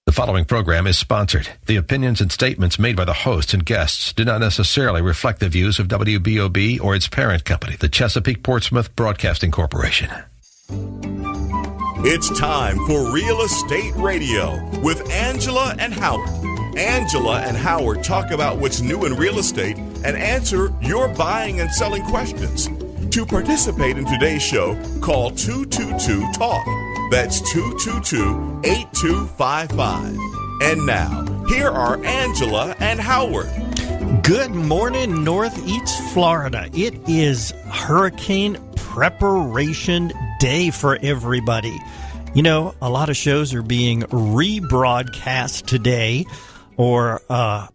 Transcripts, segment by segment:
The following program is sponsored. The opinions and statements made by the hosts and guests do not necessarily reflect the views of WBOB or its parent company, the Chesapeake Portsmouth Broadcasting Corporation. It's time for Real Estate Radio with Angela and Howard. Angela and Howard talk about what's new in real estate and answer your buying and selling questions. To participate in today's show, call 222-TALK. That's 222-8255. And now, here are Angela and Howard. Good morning, Northeast Florida. It is Hurricane Preparation Day for everybody. You know, a lot of shows are being rebroadcast today or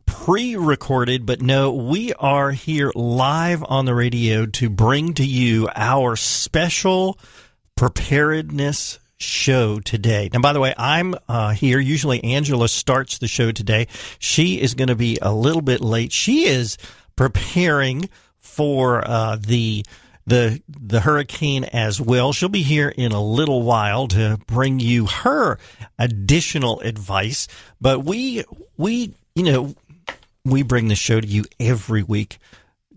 pre-recorded, but no, we are here live on the radio to bring to you our special preparedness show today. Now, by the way, I'm here. Usually Angela starts the show today. She is going to be a little bit late. She is preparing for the hurricane as well. She'll be here in a little while to bring you her additional advice. But we bring the show to you every week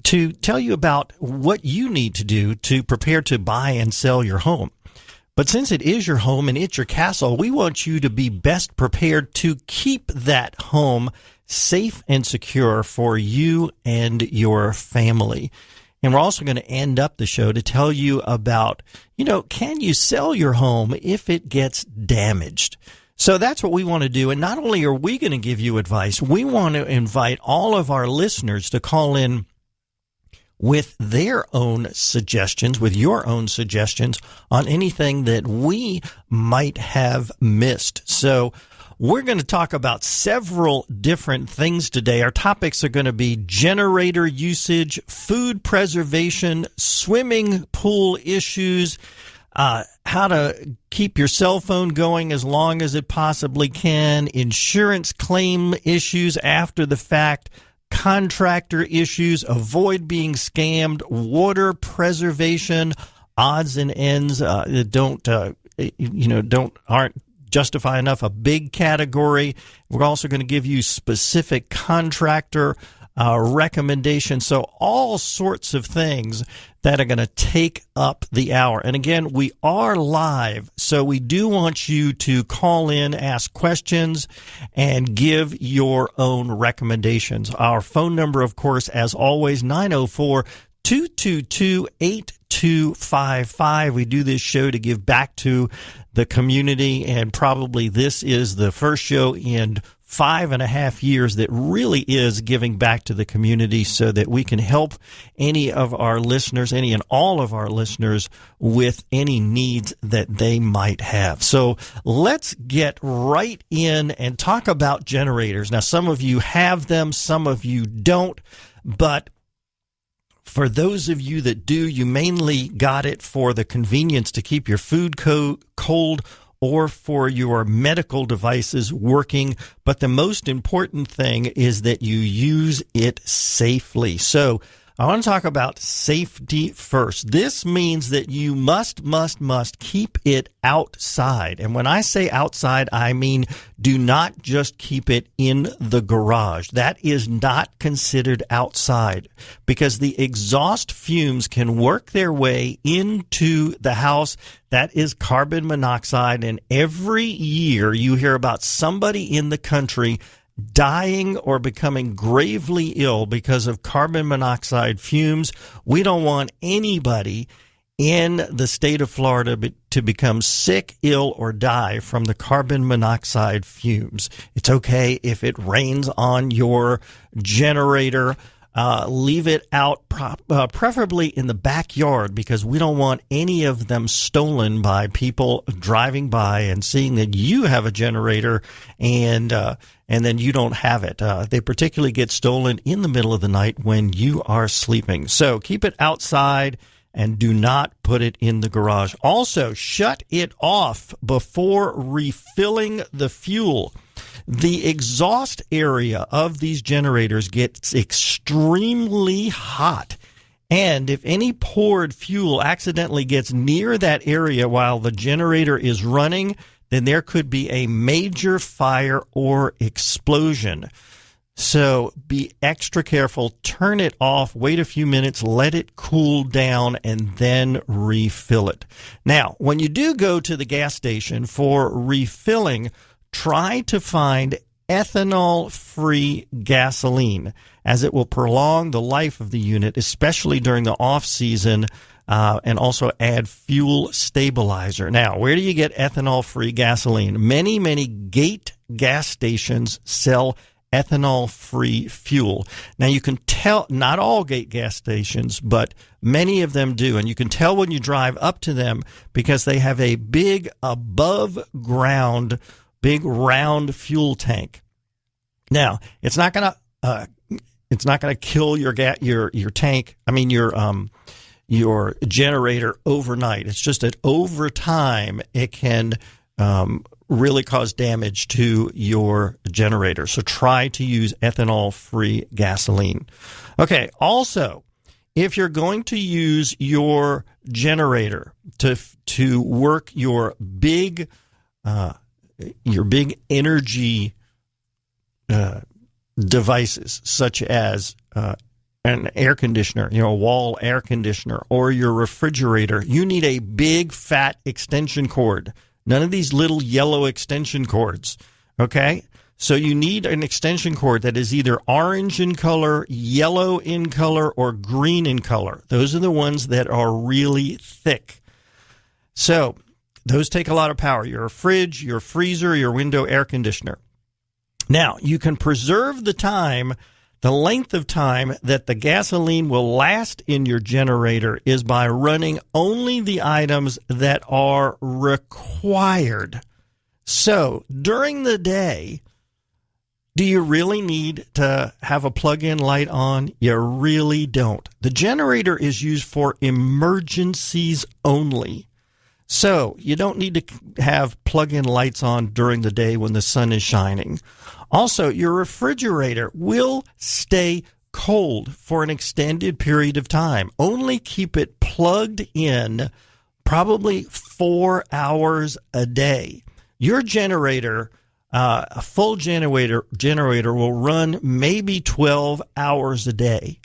to tell you about what you need to do to prepare to buy and sell your home. But since it is your home and it's your castle, we want you to be best prepared to keep that home safe and secure for you and your family. And we're also going to end up the show to tell you about, can you sell your home if it gets damaged? So that's what we want to do. And not only are we going to give you advice, we want to invite all of our listeners to call in with their own suggestions, with your own suggestions on anything that we might have missed. So we're going to talk about several different things today. Our topics are going to be generator usage, food preservation, swimming pool issues, how to keep your cell phone going as long as it possibly can, insurance claim issues after the fact, contractor issues, avoid being scammed, water preservation, odds and ends that aren't justify enough, a big category. We're also going to give you specific contractor recommendations. So all sorts of things that are going to take up the hour. And again, we are live, so we do want you to call in, ask questions, and give your own recommendations. Our phone number, of course, as always, 904-222-8255. We do this show to give back to the community, and probably this is the first show in 5.5 years that really is giving back to the community so that we can help any and all of our listeners with any needs that they might have. So let's get right in and talk about generators. Now, some of you have them, some of you don't, but for those of you that do, you mainly got it for the convenience to keep your food cold or for your medical devices working. But the most important thing is that you use it safely. So I want to talk about safety first. This means that you must keep it outside. And when I say outside, I mean do not just keep it in the garage. That is not considered outside because the exhaust fumes can work their way into the house. That is carbon monoxide. And every year you hear about somebody in the country dying or becoming gravely ill because of carbon monoxide fumes. We don't want anybody in the state of Florida to become sick, ill, or die from the carbon monoxide fumes. It's okay if it rains on your generator. Leave it out, preferably in the backyard, because we don't want any of them stolen by people driving by and seeing that you have a generator and then you don't have it. They particularly get stolen in the middle of the night when you are sleeping. So keep it outside and do not put it in the garage. Also, shut it off before refilling the fuel. The exhaust area of these generators gets extremely hot. And if any poured fuel accidentally gets near that area while the generator is running, then there could be a major fire or explosion. So be extra careful. Turn it off. Wait a few minutes. Let it cool down and then refill it. Now, when you do go to the gas station for refilling, try to find ethanol-free gasoline, as it will prolong the life of the unit, especially during the off-season, and also add fuel stabilizer. Now, where do you get ethanol-free gasoline? Many, many Gate gas stations sell ethanol-free fuel. Now, you can tell, not all Gate gas stations, but many of them do, and you can tell when you drive up to them because they have a big above-ground, big round fuel tank. Now, it's not going to kill your tank. I mean your generator overnight. It's just that over time it can really cause damage to your generator. So try to use ethanol-free gasoline. Okay. Also, if you're going to use your generator to work your big energy devices, such as an air conditioner, a wall air conditioner, or your refrigerator, you need a big fat extension cord. None of these little yellow extension cords, okay? So you need an extension cord that is either orange in color, yellow in color, or green in color. Those are the ones that are really thick. So those take a lot of power. Your fridge, your freezer, your window air conditioner. Now, you can preserve the length of time that the gasoline will last in your generator is by running only the items that are required. So, during the day, do you really need to have a plug-in light on? You really don't. The generator is used for emergencies only. So, you don't need to have plug-in lights on during the day when the sun is shining. Also, your refrigerator will stay cold for an extended period of time. Only keep it plugged in probably 4 hours a day. Your generator, a full generator will run maybe 12 hours a day.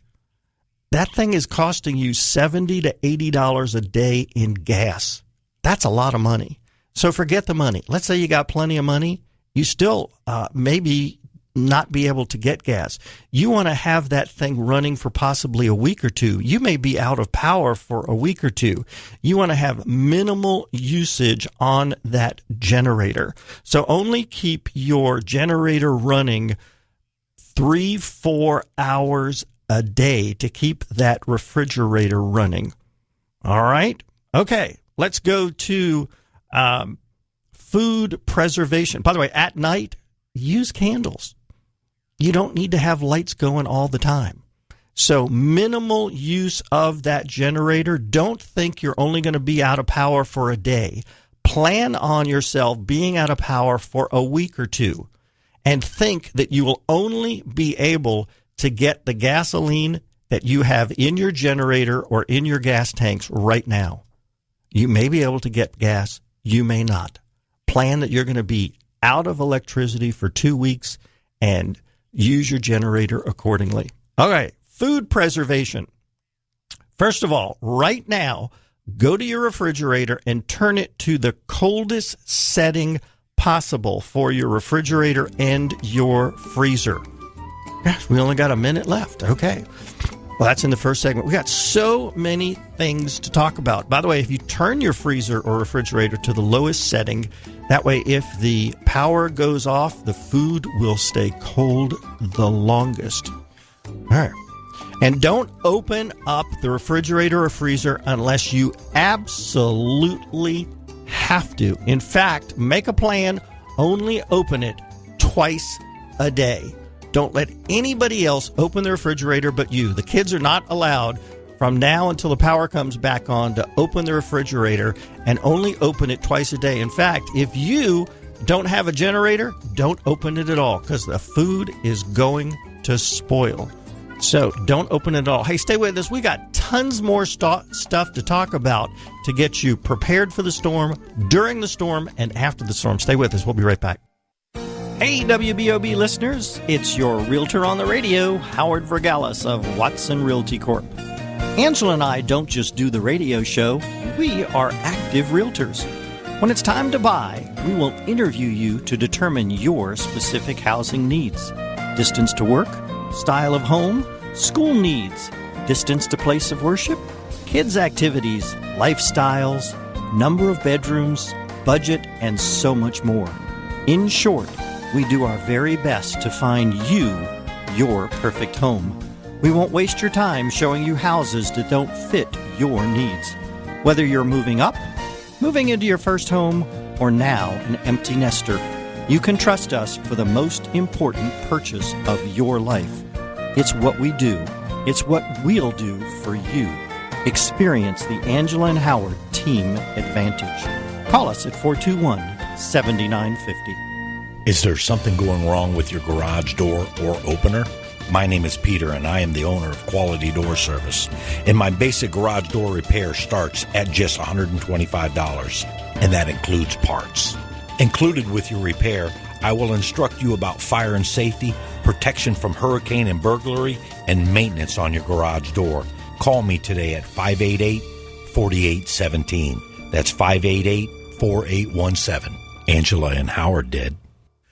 That thing is costing you $70 to $80 a day in gas. That's a lot of money. So forget the money. Let's say you got plenty of money. You still maybe not be able to get gas. You want to have that thing running for possibly a week or two. You may be out of power for a week or two. You want to have minimal usage on that generator. So only keep your generator running 3-4 hours a day to keep that refrigerator running. All right? Okay, let's go to food preservation. By the way, at night, use candles. You don't need to have lights going all the time. So minimal use of that generator. Don't think you're only going to be out of power for a day. Plan on yourself being out of power for a week or two, and think that you will only be able to get the gasoline that you have in your generator or in your gas tanks right now. You may be able to get gas. You may not. Plan that you're going to be out of electricity for 2 weeks and use your generator accordingly. Okay, food preservation. First of all, right now, go to your refrigerator and turn it to the coldest setting possible for your refrigerator and your freezer. Gosh, we only got a minute left. Okay. Well, that's in the first segment. We got so many things to talk about. By the way, if you turn your freezer or refrigerator to the lowest setting, that way if the power goes off, the food will stay cold the longest. All right. And don't open up the refrigerator or freezer unless you absolutely have to. In fact, make a plan. Only open it twice a day. Don't let anybody else open the refrigerator but you. The kids are not allowed from now until the power comes back on to open the refrigerator, and only open it twice a day. In fact, if you don't have a generator, don't open it at all because the food is going to spoil. So don't open it all. Hey, stay with us. We got tons more stuff to talk about to get you prepared for the storm, during the storm, and after the storm. Stay with us. We'll be right back. Hey, WBOB listeners. It's your realtor on the radio, Howard Vergalis of Watson Realty Corp. Angela and I don't just do the radio show. We are active realtors. When it's time to buy, we will interview you to determine your specific housing needs. Distance to work, style of home, school needs, distance to place of worship, kids' activities, lifestyles, number of bedrooms, budget, and so much more. In short, we do our very best to find you your perfect home. We won't waste your time showing you houses that don't fit your needs. Whether you're moving up, moving into your first home, or now an empty nester, you can trust us for the most important purchase of your life. It's what we do. It's what we'll do for you. Experience the Angela and Howard Team Advantage. Call us at 421-7950. Is there something going wrong with your garage door or opener? My name is Peter, and I am the owner of Quality Door Service. And my basic garage door repair starts at just $125, and that includes parts. Included with your repair, I will instruct you about fire and safety, protection from hurricane and burglary, and maintenance on your garage door. Call me today at 588-4817. That's 588-4817. Angela and Howard did.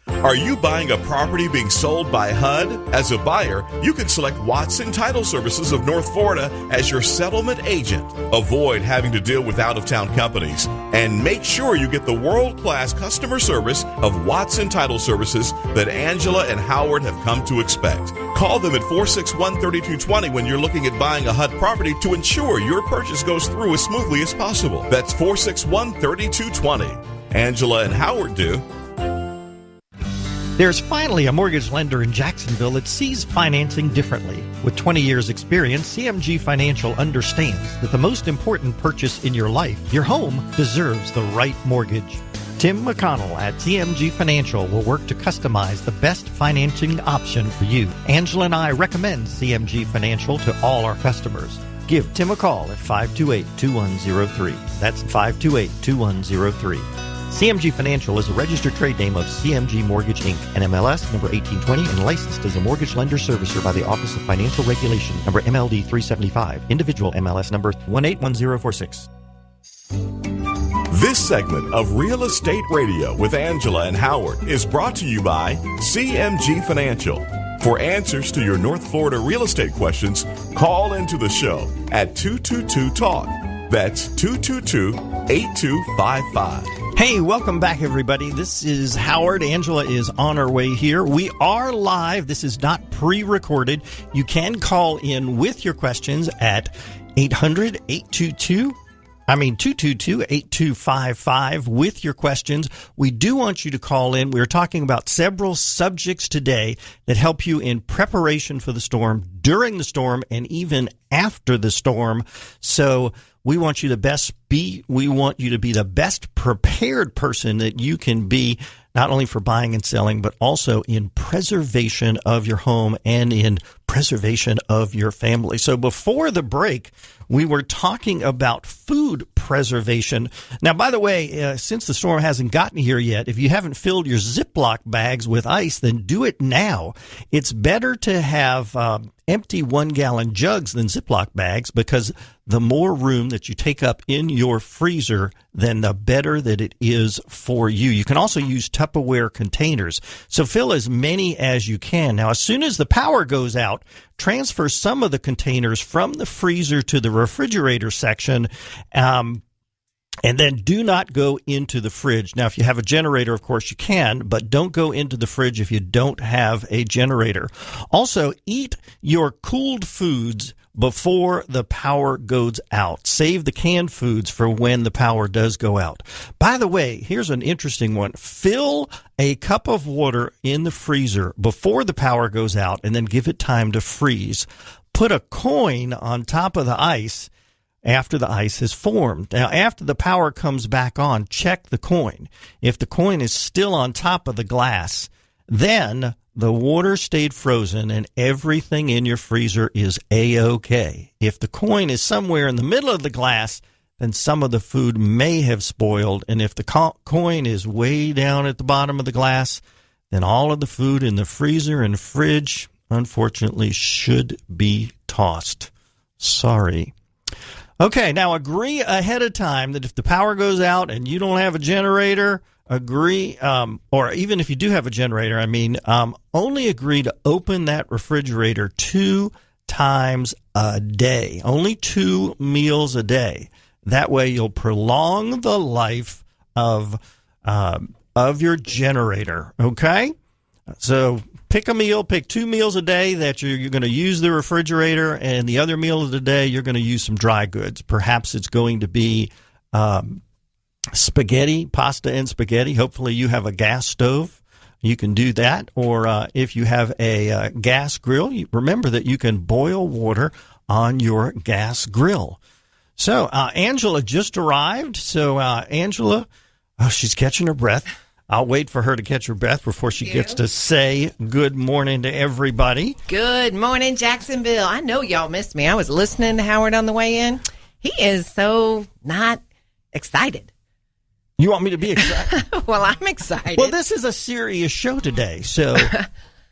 Are you buying a property being sold by HUD? As a buyer, you can select Watson Title Services of North Florida as your settlement agent. Avoid having to deal with out-of-town companies and make sure you get the world-class customer service of Watson Title Services that Angela and Howard have come to expect. Call them at 461-3220 when you're looking at buying a HUD property to ensure your purchase goes through as smoothly as possible. That's 461-3220. Angela and Howard do. There's finally a mortgage lender in Jacksonville that sees financing differently. With 20 years' experience, CMG Financial understands that the most important purchase in your life, your home, deserves the right mortgage. Tim McConnell at CMG Financial will work to customize the best financing option for you. Angela and I recommend CMG Financial to all our customers. Give Tim a call at 528-2103. That's 528-2103. CMG Financial is a registered trade name of CMG Mortgage, Inc., NMLS number 1820, and licensed as a mortgage lender servicer by the Office of Financial Regulation, number MLD 375, individual MLS number 181046. This segment of Real Estate Radio with Angela and Howard is brought to you by CMG Financial. For answers to your North Florida real estate questions, call into the show at 222-TALK. That's 222-8255. Hey, welcome back, everybody. This is Howard. Angela is on her way here. We are live. This is not pre-recorded. You can call in with your questions at 222-8255 with your questions. We do want you to call in. We're talking about several subjects today that help you in preparation for the storm, during the storm, and even after the storm. So we want you to be the best prepared person that you can be, not only for buying and selling, but also in preservation of your home and in preservation of your family. So before the break, we were talking about food preservation. Now, by the way, since the storm hasn't gotten here yet, if you haven't filled your Ziploc bags with ice, then do it now. It's better to have empty 1-gallon jugs than Ziploc bags, because the more room that you take up in your freezer, then the better that it is for you. You can also use Tupperware containers. So fill as many as you can. Now, as soon as the power goes out, transfer some of the containers from the freezer to the refrigerator section, and then do not go into the fridge. Now, if you have a generator, of course you can, but don't go into the fridge if you don't have a generator. Also, eat your cooled foods before the power goes out. Save the canned foods for when the power does go out. By the way, here's an interesting one. Fill a cup of water in the freezer before the power goes out, and then give it time to freeze. Put a coin on top of the ice after the ice has formed. Now, after the power comes back on, check the coin. If the coin is still on top of the glass, then the water stayed frozen and everything in your freezer is A-OK. If the coin is somewhere in the middle of the glass, then some of the food may have spoiled. And if the coin is way down at the bottom of the glass, then all of the food in the freezer and fridge, unfortunately, should be tossed. Sorry. Okay, now agree ahead of time that if the power goes out and you don't have a generator, or even if you do have a generator, only agree to open that refrigerator 2 times a day, only 2 meals a day. That way you'll prolong the life of your generator, okay? So pick a meal, pick 2 meals a day that you're going to use the refrigerator, and the other meal of the day you're going to use some dry goods. Perhaps it's going to be spaghetti, pasta and spaghetti. Hopefully you have a gas stove. You can do that. Or if you have a gas grill, remember that you can boil water on your gas grill. So Angela just arrived. So Angela, she's catching her breath. I'll wait for her to catch her breath before she gets to say good morning to everybody. Good morning, Jacksonville. I know y'all missed me. I was listening to Howard on the way in. He is so not excited. You want me to be excited? Well, I'm excited. Well, this is a serious show today, so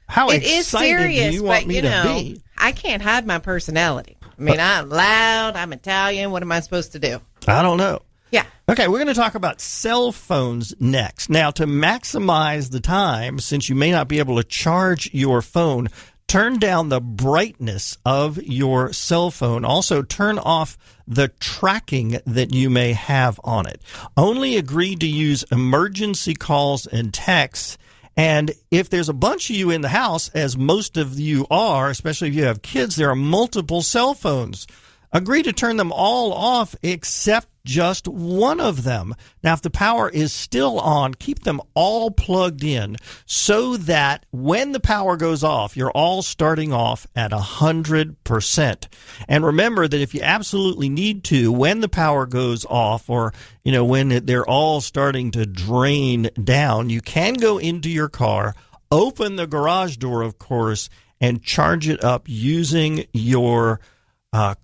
how it is serious, do you want me to be? I can't hide my personality. I'm loud, I'm Italian. What am I supposed to do? I don't know. Yeah. Okay, we're going to talk about cell phones next. Now, to maximize the time, since you may not be able to charge your phone, turn down the brightness of your cell phone. Also, turn off the tracking that you may have on it. Only agree to use emergency calls and texts. And if there's a bunch of you in the house, as most of you are, especially if you have kids, there are multiple cell phones. Agree to turn them all off except just one of them. Now, if the power is still on, keep them all plugged in so that when the power goes off, you're all starting off at 100%. And remember that if you absolutely need to, when the power goes off or, when they're all starting to drain down, you can go into your car, open the garage door, of course, and charge it up using your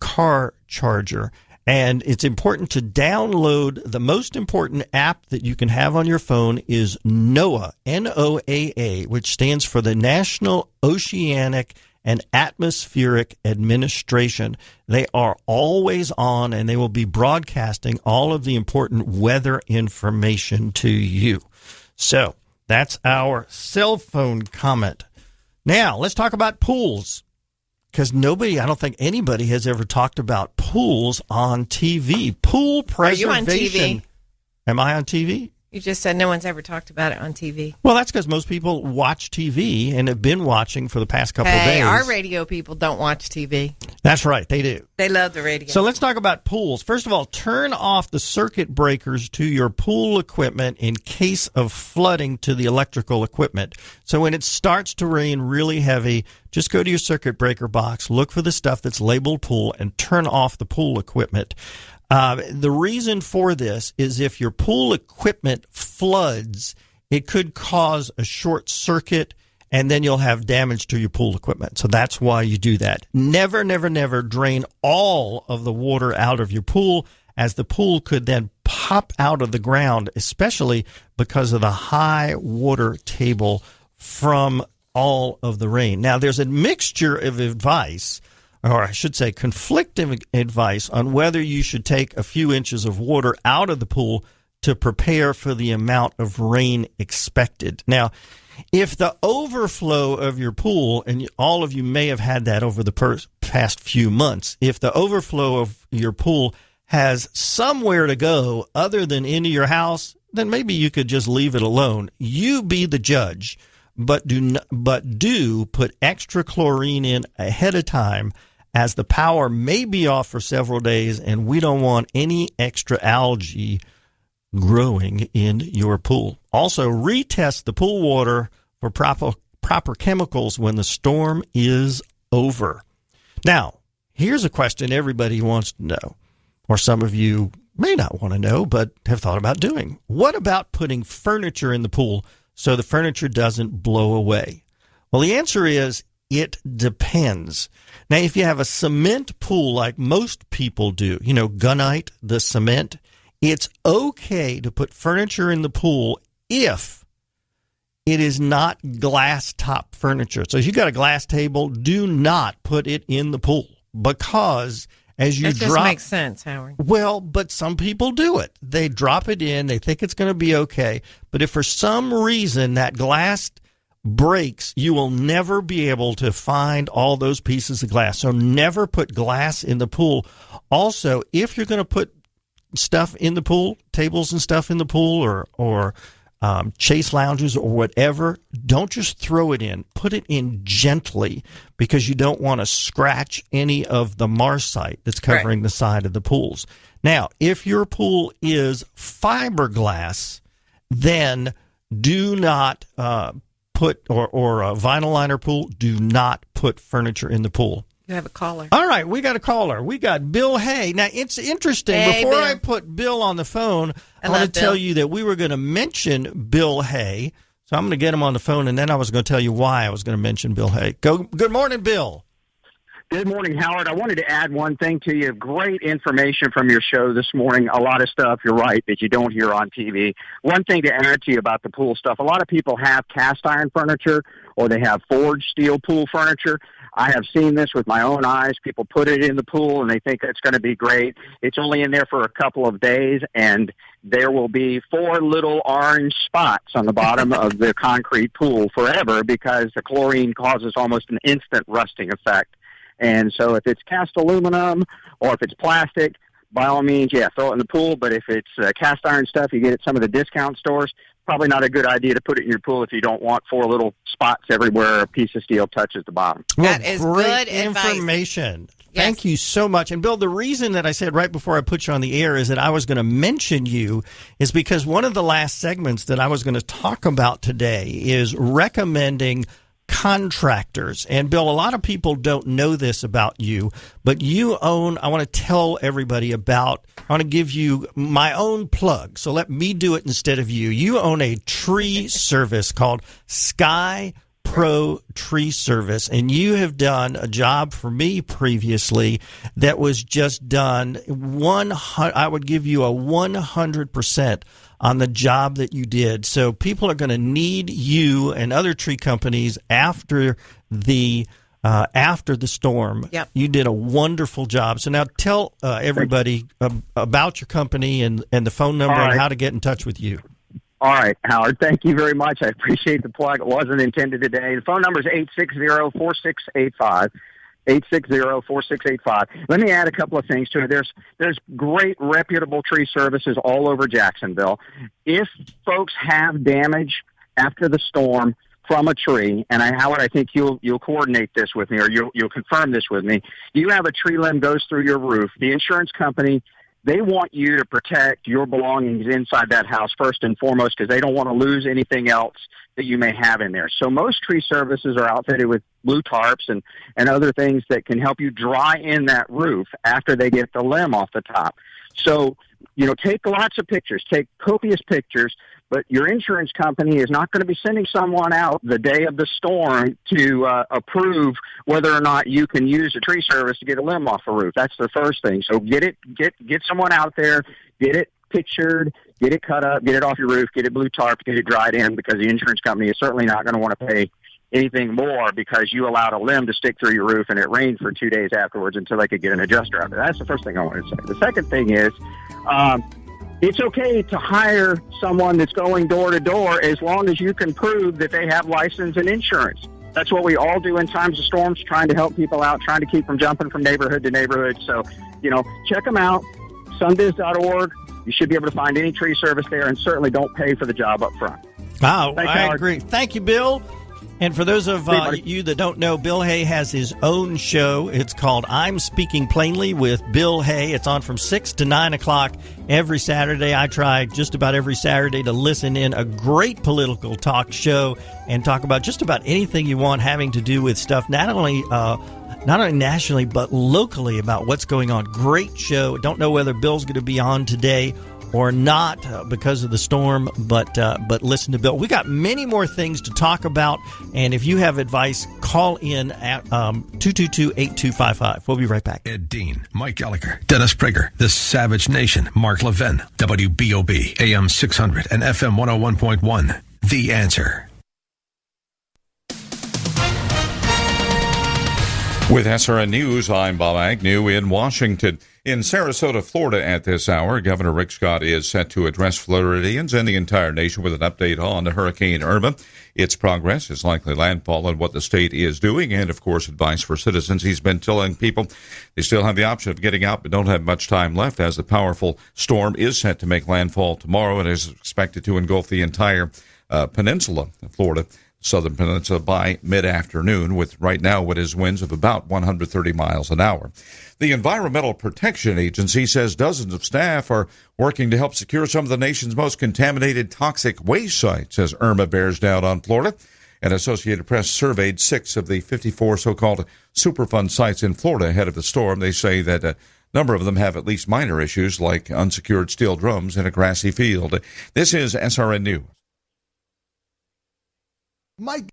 car charger. And it's important to download. The most important app that you can have on your phone is NOAA, N-O-A-A, which stands for the National Oceanic and Atmospheric Administration. They are always on, and they will be broadcasting all of the important weather information to you. So that's our cell phone comment. Now, let's talk about pools. Because I don't think anybody has ever talked about pools on TV. Pool preservation. Are you on TV? Am I on TV? You just said no one's ever talked about it on TV. Well, that's because most people watch TV and have been watching for the past couple of days. Our radio people don't watch TV. That's right, they do. They love the radio. So let's talk about pools. First of all, turn off the circuit breakers to your pool equipment in case of flooding to the electrical equipment. So when it starts to rain really heavy, just go to your circuit breaker box, look for the stuff that's labeled pool, and turn off the pool equipment. The reason for this is if your pool equipment floods, it could cause a short circuit, and then you'll have damage to your pool equipment. So that's why you do that. Never, never, never drain all of the water out of your pool, as the pool could then pop out of the ground, especially because of the high water table from all of the rain. Now, there's a mixture of advice, or I should say conflicting advice, on whether you should take a few inches of water out of the pool to prepare for the amount of rain expected. Now, if the overflow of your pool, and all of you may have had that over the past few months, if the overflow of your pool has somewhere to go other than into your house, then maybe you could just leave it alone. You be the judge, but do put extra chlorine in ahead of time, as the power may be off for several days, and we don't want any extra algae growing in your pool. Also, retest the pool water for proper chemicals when the storm is over. Now, here's a question everybody wants to know, or some of you may not want to know, but have thought about doing. What about putting furniture in the pool so the furniture doesn't blow away? Well, the answer is it depends. Now, if you have a cement pool like most people do, gunite, the cement, it's okay to put furniture in the pool if it is not glass top furniture. So if you've got a glass table, do not put it in the pool, because as you drop... That just makes sense, Howard. Well, but some people do it. They drop it in. They think it's going to be okay. But if for some reason that glass breaks, you will never be able to find all those pieces of glass. So never put glass in the pool. Also, if you're going to put stuff in the pool, tables and stuff in the pool, or chase lounges or whatever, don't just throw it in. Put it in gently, because you don't want to scratch any of the marcite that's covering the side of the pools. Now, if your pool is fiberglass, then do not put, or a vinyl liner pool, do not put furniture in the pool. You have a caller. All right, we got a caller. We got Bill Hay. Now, it's interesting. Hey, before Bill. I put Bill on the phone, I want to tell you that we were going to mention Bill Hay. So I'm going to get him on the phone, and then I was going to tell you why I was going to mention Bill Hay. Good morning, Bill. Good morning, Howard. I wanted to add one thing to you. Great information from your show this morning. A lot of stuff, you're right, that you don't hear on TV. One thing to add to you about the pool stuff, a lot of people have cast iron furniture, or they have forged steel pool furniture. I have seen this with my own eyes. People put it in the pool, and they think it's going to be great. It's only in there for a couple of days, and there will be 4 little orange spots on the bottom of the concrete pool forever, because the chlorine causes almost an instant rusting effect. And so if it's cast aluminum or if it's plastic, by all means, throw it in the pool. But if it's cast iron stuff you get at some of the discount stores, probably not a good idea to put it in your pool if you don't want 4 little spots everywhere a piece of steel touches the bottom. That is great good information. Advice. Thank you so much. And Bill, the reason that I said right before I put you on the air is that I was going to mention you is because one of the last segments that I was going to talk about today is recommending contractors. And Bill, a lot of people don't know this about you, but you own, I want to tell everybody about, I want to give you my own plug. So let me do it instead of you. You own a tree service called Sky Pro Tree Service, and you have done a job for me previously that was just done I would give you a 100% on the job that you did. So people are going to need you and other tree companies after the storm. Yep. You did a wonderful job. So now tell everybody about your company and the phone number and how to get in touch with you. All right, Howard, thank you very much. I appreciate the plug. It wasn't intended today. The phone number is 860-4685. 860-4685. Let me add a couple of things to it. There's great reputable tree services all over Jacksonville. If folks have damage after the storm from a tree, and Howard, I think you'll coordinate this with me, or you'll confirm this with me. You have a tree limb goes through your roof. The insurance company, they want you to protect your belongings inside that house first and foremost, because they don't want to lose anything else that you may have in there. So most tree services are outfitted with blue tarps and other things that can help you dry in that roof after they get the limb off the top. So, take lots of pictures, take copious pictures, but your insurance company is not going to be sending someone out the day of the storm to approve whether or not you can use a tree service to get a limb off a roof. That's the first thing. So get someone out there, get it pictured, get it cut up, get it off your roof, get it blue tarp, get it dried in, because the insurance company is certainly not going to want to pay anything more because you allowed a limb to stick through your roof and it rained for 2 days afterwards until they could get an adjuster out. That's the first thing I wanted to say. The second thing is, it's okay to hire someone that's going door to door as long as you can prove that they have license and insurance. That's what we all do in times of storms, trying to help people out, trying to keep them jumping from neighborhood to neighborhood. So, check them out, sunbiz.org. You should be able to find any tree service there, and certainly don't pay for the job up front. Wow, Thanks, I Howard. agree. Thank you, Bill. And for those of you that don't know, Bill Hay has his own show. It's called I'm Speaking Plainly with Bill Hay. It's on from 6 to 9 o'clock every Saturday. I try just about every Saturday to listen in a great political talk show and talk about just about anything you want having to do with stuff, not only nationally, but locally about what's going on. Great show. Don't know whether Bill's going to be on today or not because of the storm, but listen to Bill. We got many more things to talk about, and if you have advice, call in at 222-8255. We'll be right back. Ed Dean, Mike Gallagher, Dennis Prager, The Savage Nation, Mark Levin, WBOB, AM 600 and FM 101.1. The Answer. With SRN News, I'm Bob Agnew in Washington. In Sarasota, Florida at this hour, Governor Rick Scott is set to address Floridians and the entire nation with an update on Hurricane Irma, its progress, its likely landfall, and what the state is doing, and, of course, advice for citizens. He's been telling people they still have the option of getting out but don't have much time left, as the powerful storm is set to make landfall tomorrow and is expected to engulf the entire peninsula of Florida. Southern Peninsula by mid-afternoon, with right now what is winds of about 130 miles an hour. The Environmental Protection Agency says dozens of staff are working to help secure some of the nation's most contaminated toxic waste sites as Irma bears down on Florida. And Associated Press surveyed 6 of the 54 so-called Superfund sites in Florida ahead of the storm. They say that a number of them have at least minor issues like unsecured steel drums in a grassy field. This is SRN News. Mike.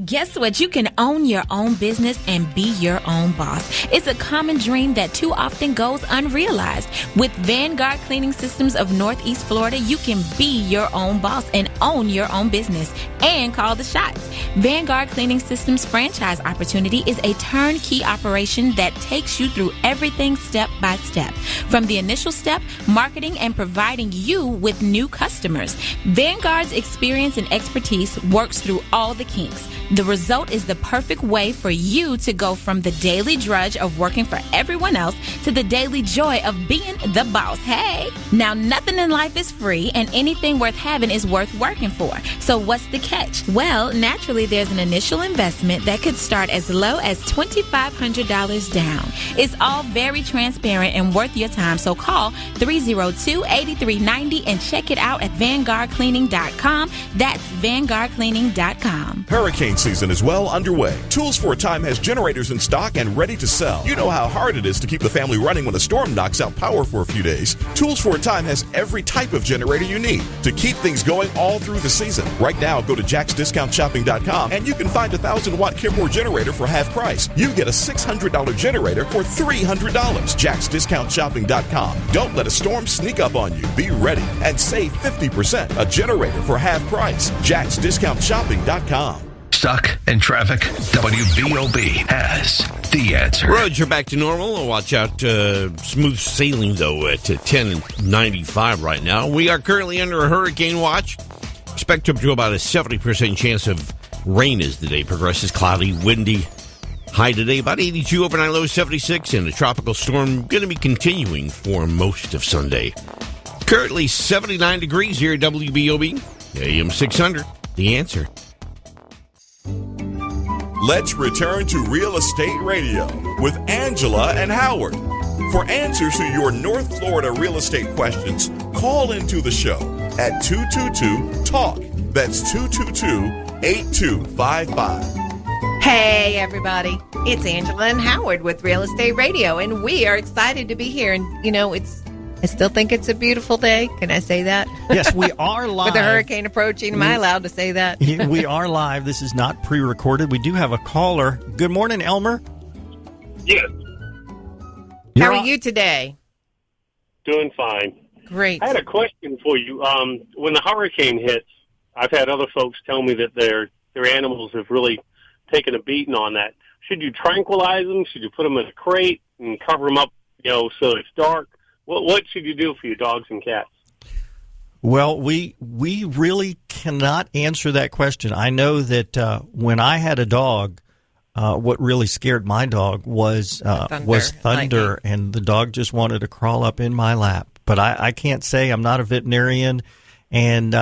Guess what? You can own your own business and be your own boss. It's a common dream that too often goes unrealized. With Vanguard Cleaning Systems of Northeast Florida, you can be your own boss and own your own business and call the shots. Vanguard Cleaning Systems franchise opportunity is a turnkey operation that takes you through everything step by step. From the initial step, marketing and providing you with new customers. Vanguard's experience and expertise works through all the kinks. The result is the perfect way for you to go from the daily drudge of working for everyone else to the daily joy of being the boss. Hey! Now, nothing in life is free, and anything worth having is worth working for. So what's the catch? Well, naturally, there's an initial investment that could start as low as $2,500 down. It's all very transparent and worth your time, so call 302-8390 and check it out at VanguardCleaning.com. That's VanguardCleaning.com. Hurricane season is well underway. Tools for a Time has generators in stock and ready to sell. You know how hard it is to keep the family running when a storm knocks out power for a few days. Tools for a Time has every type of generator you need to keep things going all through the season. Right now, go to jacksdiscountshopping.com and you can find a 1,000-watt Kenmore generator for half price. You get a $600 generator for $300. jacksdiscountshopping.com. Don't let a storm sneak up on you. Be ready and save 50%. A generator for half price. jacksdiscountshopping.com. Stuck in traffic? WBOB has the answer. Roads are back to normal. Watch out, smooth sailing, though, at 10:95 right now. We are currently under a hurricane watch. Expect up to about a 70% chance of rain as the day progresses. Cloudy, windy. High today, about 82, overnight low 76, and the tropical storm going to be continuing for most of Sunday. Currently 79 degrees here at WBOB, AM 600. The answer. Let's return to Real Estate Radio with Angela and Howard. For answers to your North Florida real estate questions, call into the show at 222-TALK. That's 222-8255. Hey, everybody. It's Angela and Howard with Real Estate Radio, and we are excited to be here. And, you know, I still think it's a beautiful day. Can I say that? Yes, we are live. With the hurricane approaching, am I allowed to say that? We are live. This is not pre-recorded. We do have a caller. Good morning, Elmer. Yes. How are you today? Doing fine. Great. I had a question for you. When the hurricane hits, I've had other folks tell me that their animals have really taken a beating on that. Should you tranquilize them? Should you put them in a crate and cover them up, so it's dark? What should you do for your dogs and cats? Well, we really cannot answer that question. I know that when I had a dog, what really scared my dog was thunder, and the dog just wanted to crawl up in my lap. But I can't say. I'm not a veterinarian, and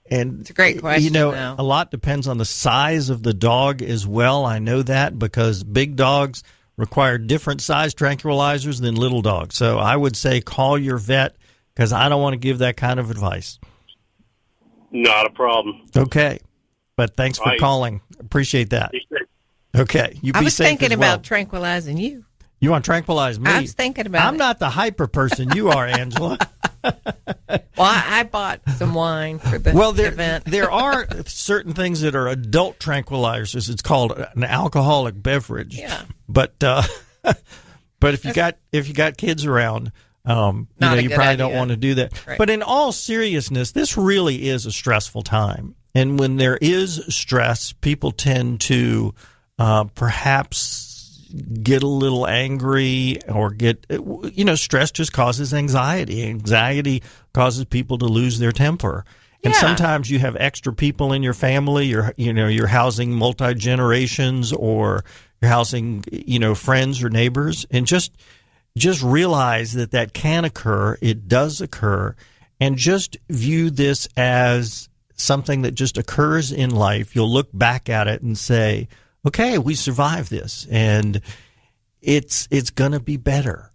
it's a great question. A lot depends on the size of the dog as well. I know that because big dogs require different size tranquilizers than little dogs. So I would say call your vet because I don't want to give that kind of advice. Not a problem. Okay. But thanks for calling. Appreciate that. Okay. You be safe. I was thinking as well. about tranquilizing you. You want to tranquilize me? I was thinking about I'm not the hyper person you are, Angela. Well, I bought some wine for the event. There are certain things that are adult tranquilizers. It's called an alcoholic beverage. Yeah. But if you got kids around, you probably don't want to do that. Right. But in all seriousness, this really is a stressful time. And when there is stress, people tend to perhaps get a little angry or stress just causes anxiety. Anxiety causes people to lose their temper. And sometimes you have extra people in your family. You're housing multi-generations, or you're housing, friends or neighbors. And just realize that can occur. It does occur. And just view this as something that just occurs in life. You'll look back at it and say, okay, we survived this, and it's going to be better.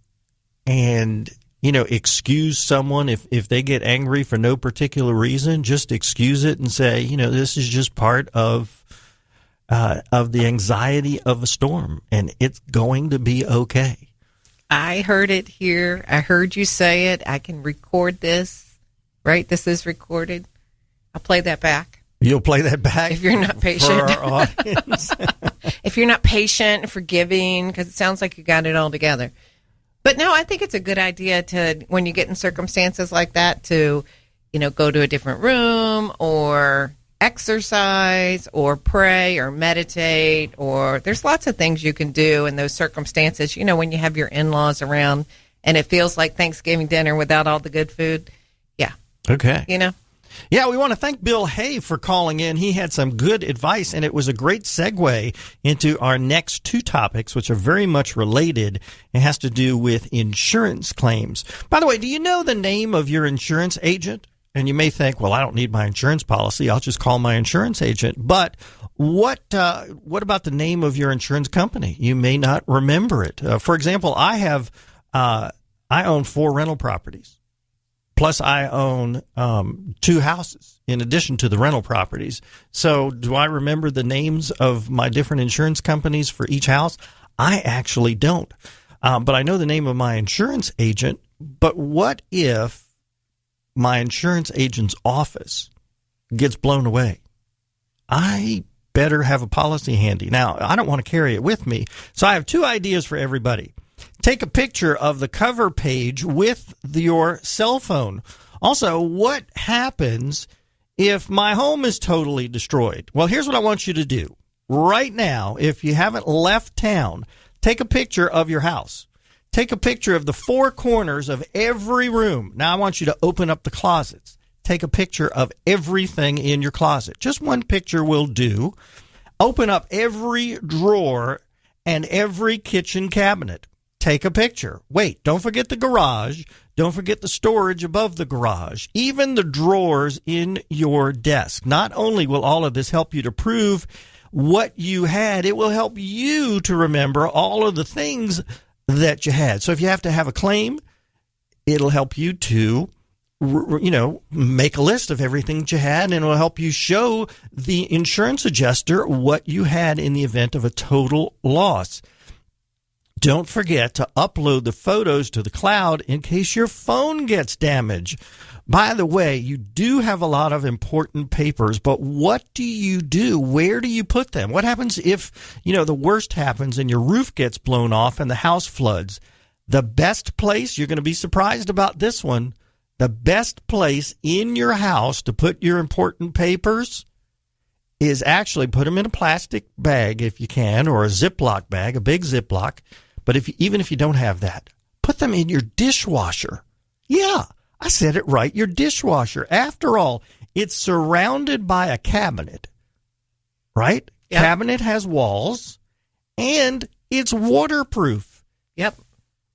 And, excuse someone if they get angry for no particular reason. Just excuse it and say, this is just part of the anxiety of a storm, and it's going to be okay. I heard it here. I heard you say it. I can record this, right? This is recorded. I'll play that back. You'll play that back if you're not patient. For our audience. If you're not patient and forgiving, because it sounds like you got it all together. But no, I think it's a good idea to, when you get in circumstances like that, to, go to a different room or exercise or pray or meditate, or there's lots of things you can do in those circumstances. When you have your in-laws around and it feels like Thanksgiving dinner without all the good food. Yeah. Okay. Yeah, we want to thank Bill Hay for calling in. He had some good advice, and it was a great segue into our next two topics, which are very much related. It has to do with insurance claims. By the way, do you know the name of your insurance agent? And you may think, well, I don't need my insurance policy. I'll just call my insurance agent. But what about the name of your insurance company? You may not remember it. For example, I own 4 rental properties. Plus, I own 2 houses in addition to the rental properties. So do I remember the names of my different insurance companies for each house? I actually don't. But I know the name of my insurance agent. But what if my insurance agent's office gets blown away? I better have a policy handy. Now, I don't want to carry it with me. So I have 2 ideas for everybody. Take a picture of the cover page with your cell phone. Also, what happens if my home is totally destroyed? Well, here's what I want you to do. Right now, if you haven't left town, take a picture of your house. Take a picture of the 4 corners of every room. Now, I want you to open up the closets. Take a picture of everything in your closet. Just one picture will do. Open up every drawer and every kitchen cabinet. Take a picture. Wait, don't forget the garage. Don't forget the storage above the garage. Even the drawers in your desk. Not only will all of this help you to prove what you had, it will help you to remember all of the things that you had. So if you have to have a claim, it'll help you to, make a list of everything that you had, and it'll help you show the insurance adjuster what you had in the event of a total loss. Don't forget to upload the photos to the cloud in case your phone gets damaged. By the way, you do have a lot of important papers, but what do you do? Where do you put them? What happens if, the worst happens and your roof gets blown off and the house floods? The best place, you're going to be surprised about this one, the best place in your house to put your important papers is actually put them in a plastic bag if you can, or a Ziploc bag, a big Ziploc. But even if you don't have that, put them in your dishwasher. Yeah, I said it right, your dishwasher. After all, it's surrounded by a cabinet, right? Yep. Cabinet has walls, and it's waterproof. Yep.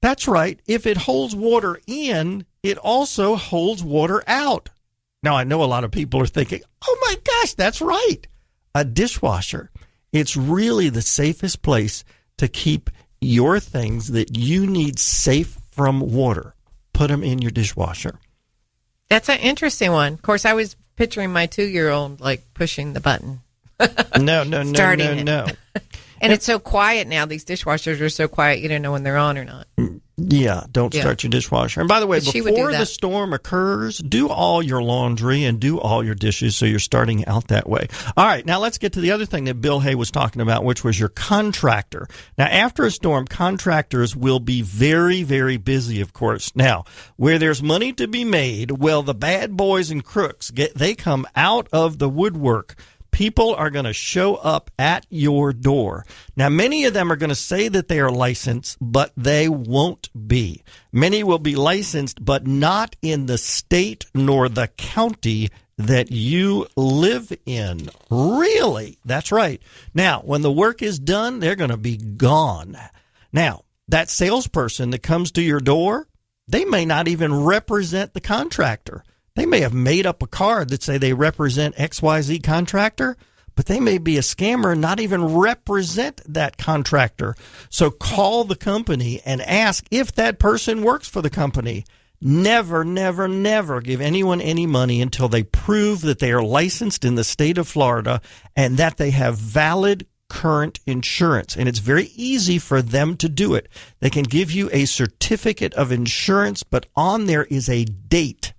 That's right. If it holds water in, it also holds water out. Now, I know a lot of people are thinking, oh my gosh, that's right. A dishwasher. It's really the safest place to keep your things that you need safe from water. Put them in your dishwasher. That's an interesting one. Of course, I was picturing my 2-year-old pushing the button. No. And it's so quiet now. These dishwashers are so quiet, you don't know when they're on or not. Yeah, don't start your dishwasher. And by the way, before the storm occurs, do all your laundry and do all your dishes so you're starting out that way. All right, now let's get to the other thing that Bill Hay was talking about, which was your contractor. Now, after a storm, contractors will be very, very busy, of course. Now, where there's money to be made, well, the bad boys and crooks, they come out of the woodwork. People are going to show up at your door. Now, many of them are going to say that they are licensed, but they won't be. Many will be licensed, but not in the state nor the county that you live in. Really? That's right. Now, when the work is done, they're going to be gone. Now, that salesperson that comes to your door, they may not even represent the contractor. They may have made up a card that say they represent XYZ contractor, but they may be a scammer and not even represent that contractor. So call the company and ask if that person works for the company. Never, never, never give anyone any money until they prove that they are licensed in the state of Florida and that they have valid current insurance. And it's very easy for them to do it. They can give you a certificate of insurance, but on there is a date.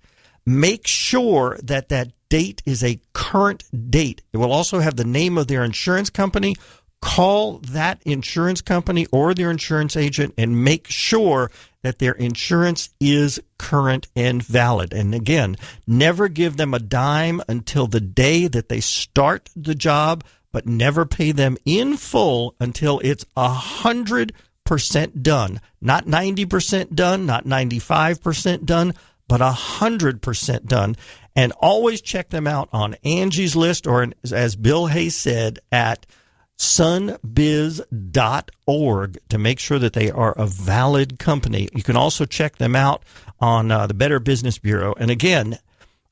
Make sure that that date is a current date. It will also have the name of their insurance company. Call that insurance company or their insurance agent and make sure that their insurance is current and valid. And again, never give them a dime until the day that they start the job, but never pay them in full until it's 100% done. Not 90% done, not 95% done, but 100% done. And always check them out on Angie's List or, as Bill Hayes said, at sunbiz.org to make sure that they are a valid company. You can also check them out on the Better Business Bureau. And again,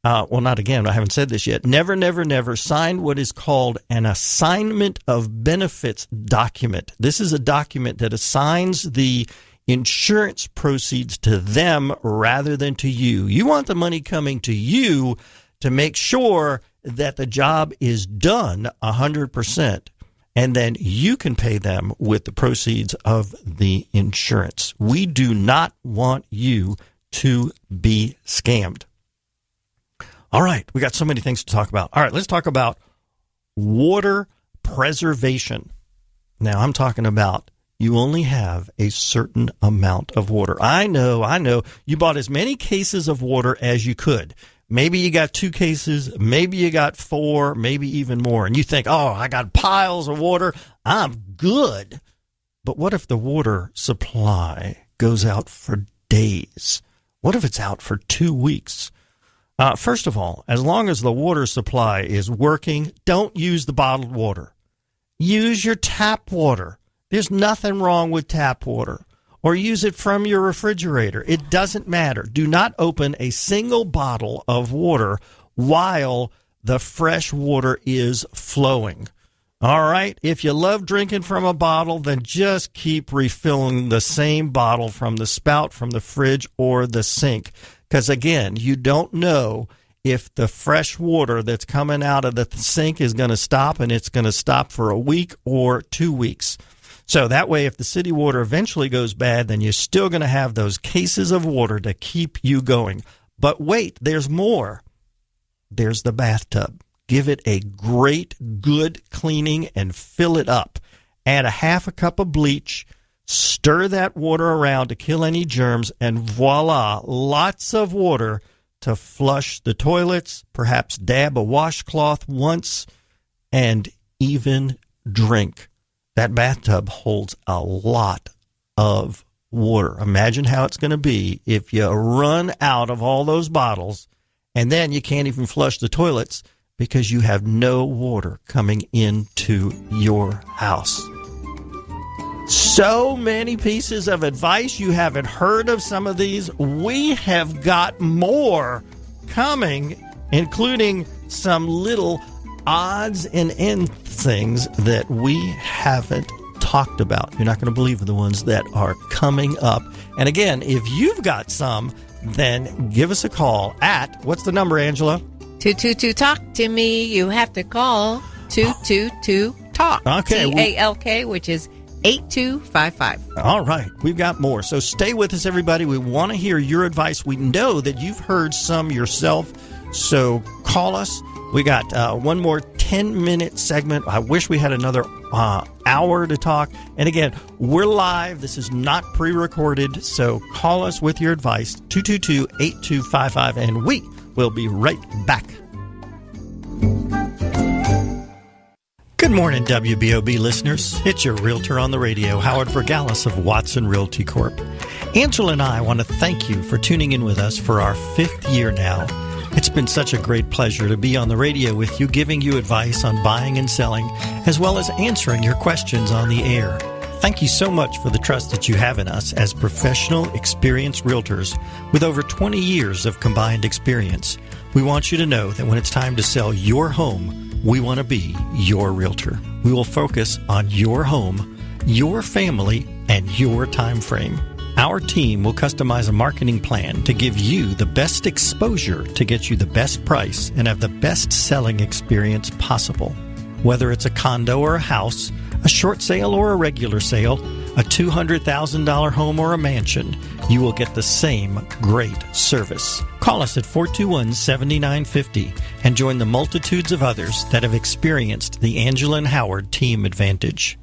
not again, I haven't said this yet, never, never, never sign what is called an assignment of benefits document. This is a document that assigns the insurance proceeds to them rather than to you. You want the money coming to you to make sure that the job is done 100%, and then you can pay them with the proceeds of the insurance. We do not want you to be scammed. All right, we got so many things to talk about. All right, let's talk about water preservation. Now, I'm talking about you only have a certain amount of water. I know. You bought as many cases of water as you could. Maybe you got 2 cases, maybe you got 4, maybe even more. And you think, oh, I got piles of water, I'm good. But what if the water supply goes out for days? What if it's out for 2 weeks? First of all, as long as the water supply is working, don't use the bottled water. Use your tap water. There's nothing wrong with tap water. Or use it from your refrigerator. It doesn't matter. Do not open a single bottle of water while the fresh water is flowing. All right? If you love drinking from a bottle, then just keep refilling the same bottle from the spout, from the fridge, or the sink. Because, again, you don't know if the fresh water that's coming out of the sink is going to stop, and it's going to stop for a week or 2 weeks. So that way, if the city water eventually goes bad, then you're still going to have those cases of water to keep you going. But wait, there's more. There's the bathtub. Give it a great, good cleaning and fill it up. Add a half a cup of bleach. Stir that water around to kill any germs, and voila, lots of water to flush the toilets, perhaps dab a washcloth once, and even drink. That bathtub holds a lot of water. Imagine how it's going to be if you run out of all those bottles and then you can't even flush the toilets because you have no water coming into your house. So many pieces of advice. You haven't heard of some of these. We have got more coming, including some little odds and ends things that we haven't talked about. You're not going to believe the ones that are coming up. And again, if you've got some, then give us a call at, what's the number, Angela? 222-TALK to me. You have to call 222-TALK. Okay. TALK, which is 222-8255. All right, we've got more. So stay with us, everybody. We want to hear your advice. We know that you've heard some yourself, so call us. We got one more 10-minute segment. I wish we had another hour to talk. And again, we're live. This is not pre-recorded, so call us with your advice, 222-8255, and we will be right back. Good morning, WBOB listeners. It's your realtor on the radio, Howard Vergalis of Watson Realty Corp. Angela and I want to thank you for tuning in with us for our 5th year now. It's been such a great pleasure to be on the radio with you, giving you advice on buying and selling, as well as answering your questions on the air. Thank you so much for the trust that you have in us as professional, experienced realtors with over 20 years of combined experience. We want you to know that when it's time to sell your home, we want to be your realtor. We will focus on your home, your family, and your time frame. Our team will customize a marketing plan to give you the best exposure to get you the best price and have the best selling experience possible. Whether it's a condo or a house, a short sale or a regular sale, a $200,000 home or a mansion, you will get the same great service. Call us at 421-7950 and join the multitudes of others that have experienced the Angela and Howard Team Advantage.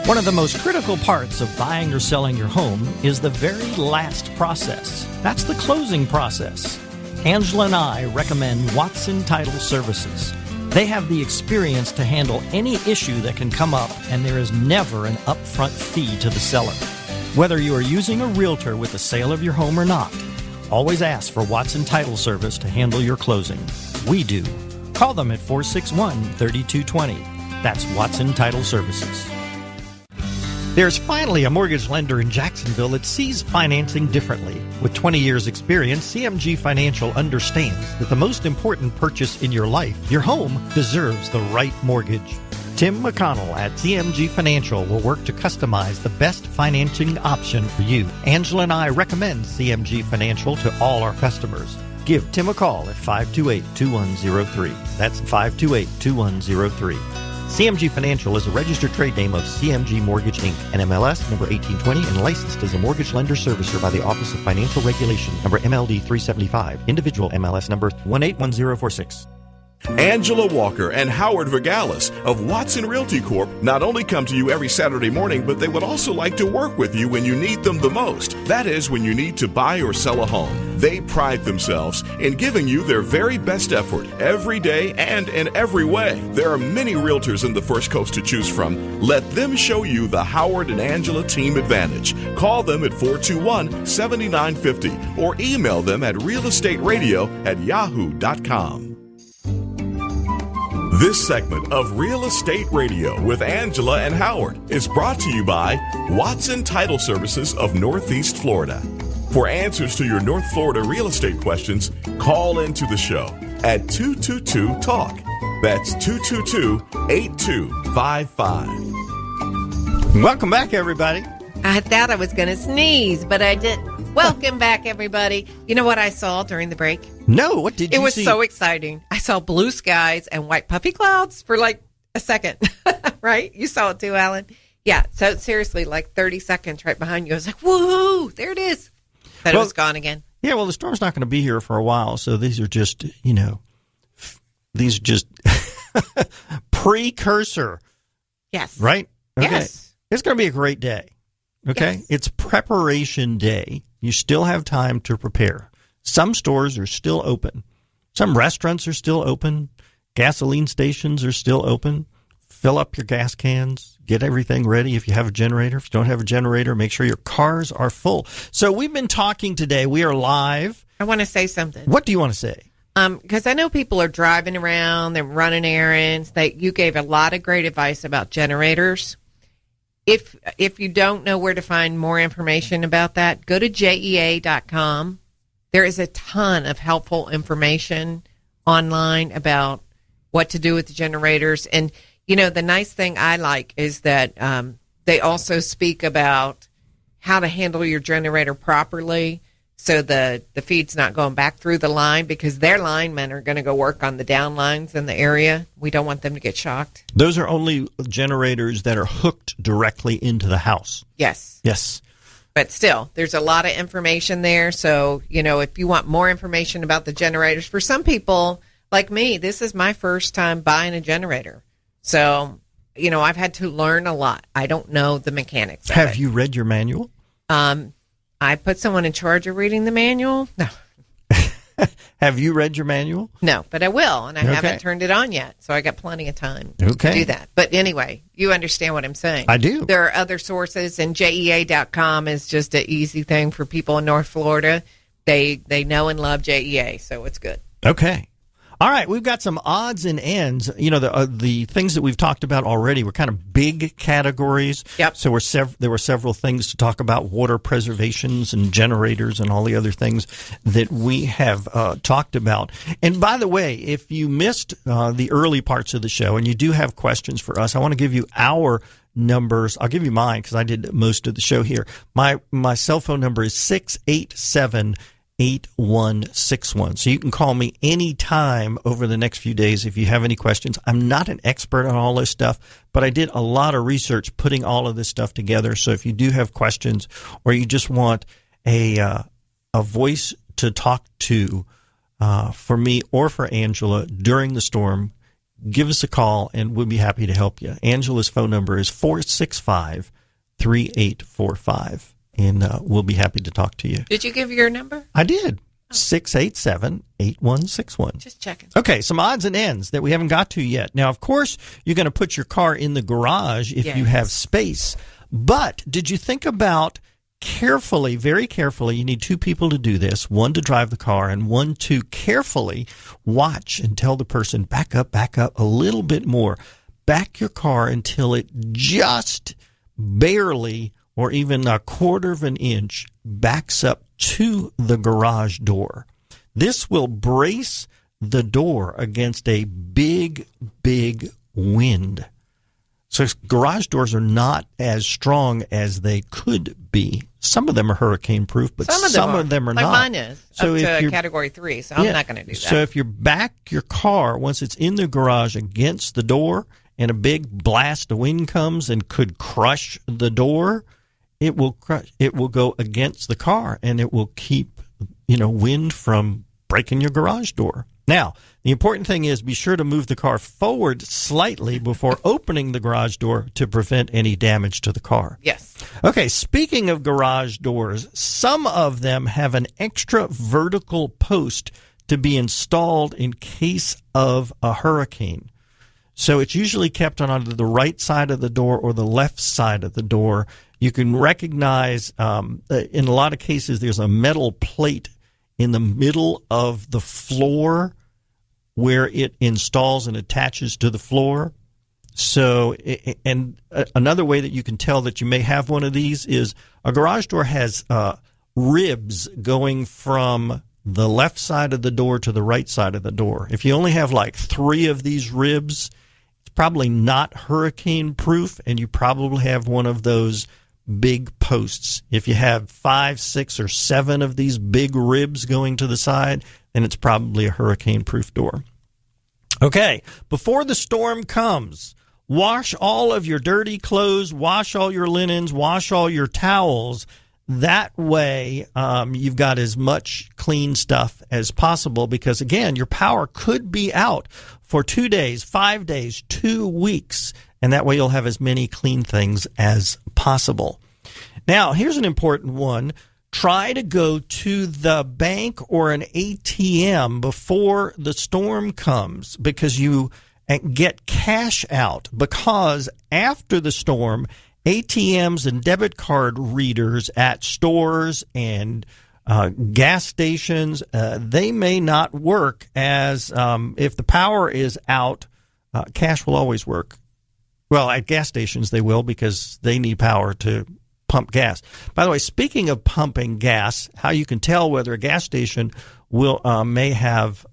One of the most critical parts of buying or selling your home is the very last process. That's the closing process. Angela and I recommend Watson Title Services. They have the experience to handle any issue that can come up, and there is never an upfront fee to the seller. Whether you are using a realtor with the sale of your home or not, always ask for Watson Title Service to handle your closing. We do. Call them at 461-3220. That's Watson Title Services. There's finally a mortgage lender in Jacksonville that sees financing differently. With 20 years experience, CMG Financial understands that the most important purchase in your life, your home, deserves the right mortgage. Tim McConnell at CMG Financial will work to customize the best financing option for you. Angela and I recommend CMG Financial to all our customers. Give Tim a call at 528-2103. That's 528-2103. CMG Financial is a registered trade name of CMG Mortgage, Inc., NMLS number 1820, and licensed as a mortgage lender servicer by the Office of Financial Regulation, number MLD 375, individual MLS number 181046. Angela Walker and Howard Vergalis of Watson Realty Corp. not only come to you every Saturday morning, but they would also like to work with you when you need them the most. That is, when you need to buy or sell a home. They pride themselves in giving you their very best effort every day and in every way. There are many realtors in the First Coast to choose from. Let them show you the Howard and Angela Team Advantage. Call them at 421-7950 or email them at realestateradio@yahoo.com. This segment of Real Estate Radio with Angela and Howard is brought to you by Watson Title Services of Northeast Florida. For answers to your North Florida real estate questions, call into the show at 222-TALK. That's 222-8255. Welcome back, everybody. I thought I was going to sneeze, but I didn't. Welcome back, everybody. You know what I saw during the break? No, what did you see? It was so exciting. I saw blue skies and white puffy clouds for like a second, right? You saw it too, Alan? Yeah, so seriously, like 30 seconds right behind you. I was like, woohoo, there it is. But it was gone again. Yeah, well, the storm's not going to be here for a while, so these are just, these are just precursor. Yes. Right? Okay. Yes. It's going to be a great day. Okay? Yes. It's preparation day. You still have time to prepare. Some stores are still open. Some restaurants are still open. Gasoline stations are still open. Fill up your gas cans. Get everything ready if you have a generator. If you don't have a generator, make sure your cars are full. So we've been talking today. We are live. I want to say something. What do you want to say? Because I know people are driving around, they're running errands. You gave a lot of great advice about generators. If you don't know where to find more information about that, go to JEA.com. There is a ton of helpful information online about what to do with the generators. And, the nice thing I like is that they also speak about how to handle your generator properly. so the feed's not going back through the line, because their linemen are going to go work on the down lines in the area. We don't want them to get shocked. Those are only generators that are hooked directly into the house. Yes. Yes. But still, there's a lot of information there. So, if you want more information about the generators, for some people like me, this is my first time buying a generator. So, I've had to learn a lot. I don't know the mechanics of it. Have you read your manual? I put someone in charge of reading the manual. No. Have you read your manual? No, but I will, and I haven't turned it on yet, so I got plenty of time to do that. But anyway, you understand what I'm saying. I do. There are other sources, and JEA.com is just an easy thing for people in North Florida. They know and love JEA, so it's good. Okay. All right, we've got some odds and ends. The things that we've talked about already were kind of big categories. Yep. So there were several things to talk about: water preservations and generators and all the other things that we have talked about. And by the way, if you missed the early parts of the show and you do have questions for us, I want to give you our numbers. I'll give you mine because I did most of the show here. My cell phone number is 687-8161. So you can call me anytime over the next few days if you have any questions. I'm not an expert on all this stuff, but I did a lot of research putting all of this stuff together. So if you do have questions or you just want a voice to talk to for me or for Angela during the storm, give us a call and we'll be happy to help you. Angela's phone number is 465-3845. And we'll be happy to talk to you. Did you give your number? I did. 687-8161. Just checking. Okay, some odds and ends that we haven't got to yet. Now, of course, you're going to put your car in the garage if you have space. But did you think about carefully, very carefully, you need two people to do this, one to drive the car and one to carefully watch and tell the person, back up a little bit more. Back your car until it just barely or even a quarter of an inch backs up to the garage door. This will brace the door against a big, big wind. So garage doors are not as strong as they could be. Some of them are hurricane-proof, but some of them are like not. Mine is, so up if to Category 3, so I'm not going to do that. So if you back your car, once it's in the garage against the door, and a big blast of wind comes and could crush the door, it will go against the car, and it will keep, wind from breaking your garage door. Now, the important thing is be sure to move the car forward slightly before opening the garage door to prevent any damage to the car. Yes. Okay, speaking of garage doors, some of them have an extra vertical post to be installed in case of a hurricane. So it's usually kept on either the right side of the door or the left side of the door. You can recognize, in a lot of cases, there's a metal plate in the middle of the floor where it installs and attaches to the floor. So, and another way that you can tell that you may have one of these is a garage door has ribs going from the left side of the door to the right side of the door. If you only have like 3 of these ribs, it's probably not hurricane proof, and you probably have one of those big posts. If you have 5, 6, or 7 of these big ribs going to the side, then it's probably a hurricane-proof door. Okay, before the storm comes, wash all of your dirty clothes, wash all your linens, wash all your towels. That way, you've got as much clean stuff as possible because, again, your power could be out for 2 days, 5 days, 2 weeks, and that way you'll have as many clean things as possible. Now, here's an important one. Try to go to the bank or an ATM before the storm comes because you get cash out, because after the storm, ATMs and debit card readers at stores and gas stations, they may not work as if the power is out, cash will always work. Well, at gas stations they will because they need power to pump gas. By the way, speaking of pumping gas, how you can tell whether a gas station may have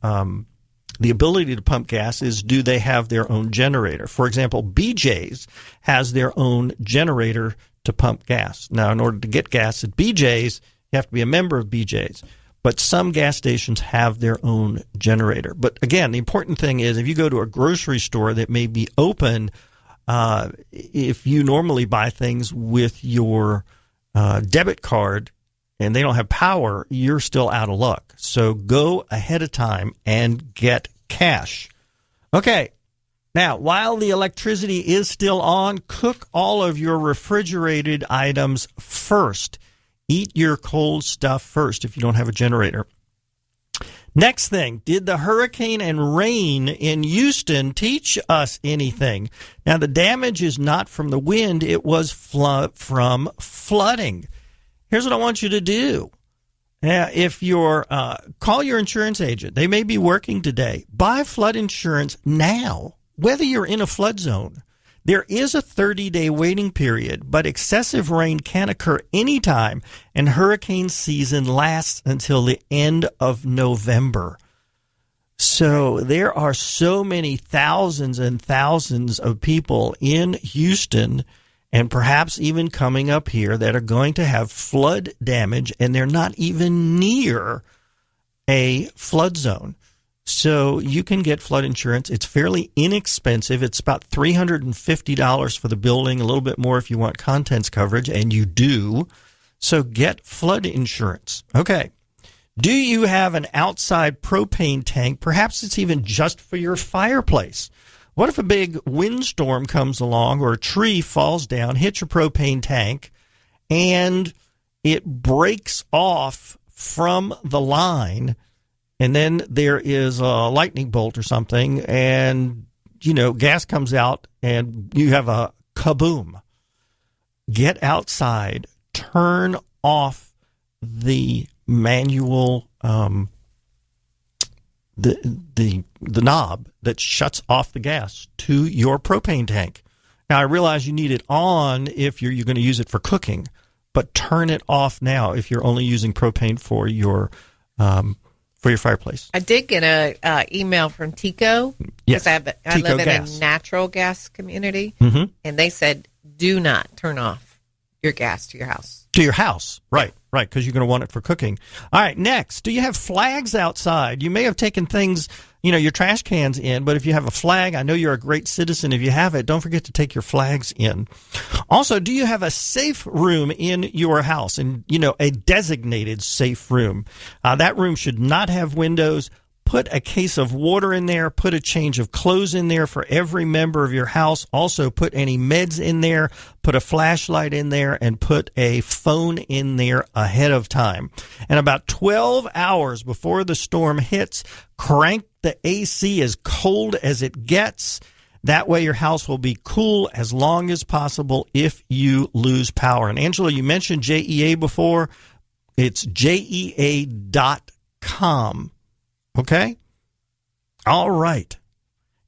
the ability to pump gas is, do they have their own generator? For example, BJ's has their own generator to pump gas. Now, in order to get gas at BJ's, You have to be a member of BJ's. But some gas stations have their own generator. But again, the important thing is if you go to a grocery store that may be open, if you normally buy things with your debit card and they don't have power, you're still out of luck. So go ahead of time and get cash. Okay. Now, while the electricity is still on, cook all of your refrigerated items first. Eat your cold stuff first if you don't have a generator. Next thing, did the hurricane and rain in Houston teach us anything? Now, the damage is not from the wind. It was from flooding. Here's what I want you to do. If you're call your insurance agent. They may be working today. Buy flood insurance now, whether you're in a flood zone. There is a 30-day waiting period, but excessive rain can occur anytime, and hurricane season lasts until the end of November. So there are so many thousands and thousands of people in Houston and perhaps even coming up here that are going to have flood damage, and they're not even near a flood zone. So you can get flood insurance. It's fairly inexpensive. It's about $350 for the building, a little bit more if you want contents coverage, and you do. So get flood insurance. Okay. Do you have an outside propane tank? Perhaps it's even just for your fireplace. What if a big windstorm comes along or a tree falls down, hits your propane tank, and it breaks off from the line? And then there is a lightning bolt or something, and, gas comes out, and you have a kaboom. Get outside, turn off the manual, the knob that shuts off the gas to your propane tank. Now, I realize you need it on if you're going to use it for cooking, but turn it off now if you're only using propane for your fireplace. I did get an email from Tico. Yes, I live in Gas. a natural gas community, Mm-hmm. and they said, do not turn off your gas to your house. To your house, right, because you're going to want it for cooking. All right, next, do you have flags outside? You may have taken things, your trash cans in, but if you have a flag, I know you're a great citizen. If you have it, don't forget to take your flags in. Also, do you have a safe room in your house? And, a designated safe room. That room should not have windows. Put a case of water in there. Put a change of clothes in there for every member of your house. Also, put any meds in there. Put a flashlight in there, and put a phone in there ahead of time. And about 12 hours before the storm hits, crank the AC as cold as it gets. That way your house will be cool as long as possible if you lose power. And Angela, you mentioned JEA before. It's JEA.com. Okay? All right.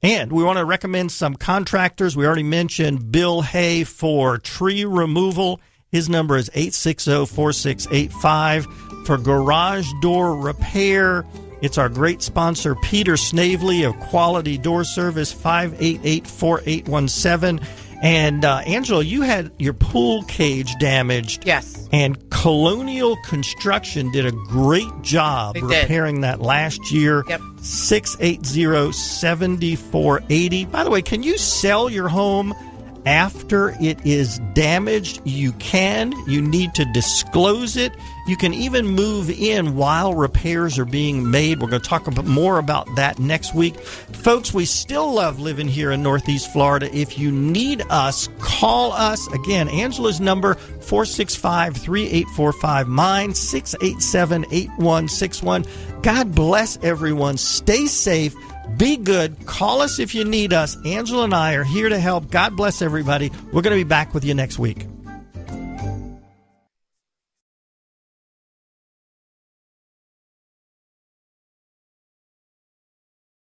And we want to recommend some contractors. We already mentioned Bill Hay for tree removal. His number is 860-4685. For garage door repair, it's our great sponsor, Peter Snavely of Quality Door Service, 588-4817. And, Angela, you had your pool cage damaged. Yes. And Colonial Construction did a great job repairing that last year. Yep. 680-7480. By the way, can you sell your home after it is damaged? You can. You need to disclose it. You can even move in while repairs are being made. We're going to talk more about that next week. Folks, we still love living here in Northeast Florida. If you need us, call us. Again, Angela's number, 465-3845. Mine, 687-8161. God bless everyone. Stay safe. Be good. Call us if you need us. Angela and I are here to help. God bless everybody. We're going to be back with you next week.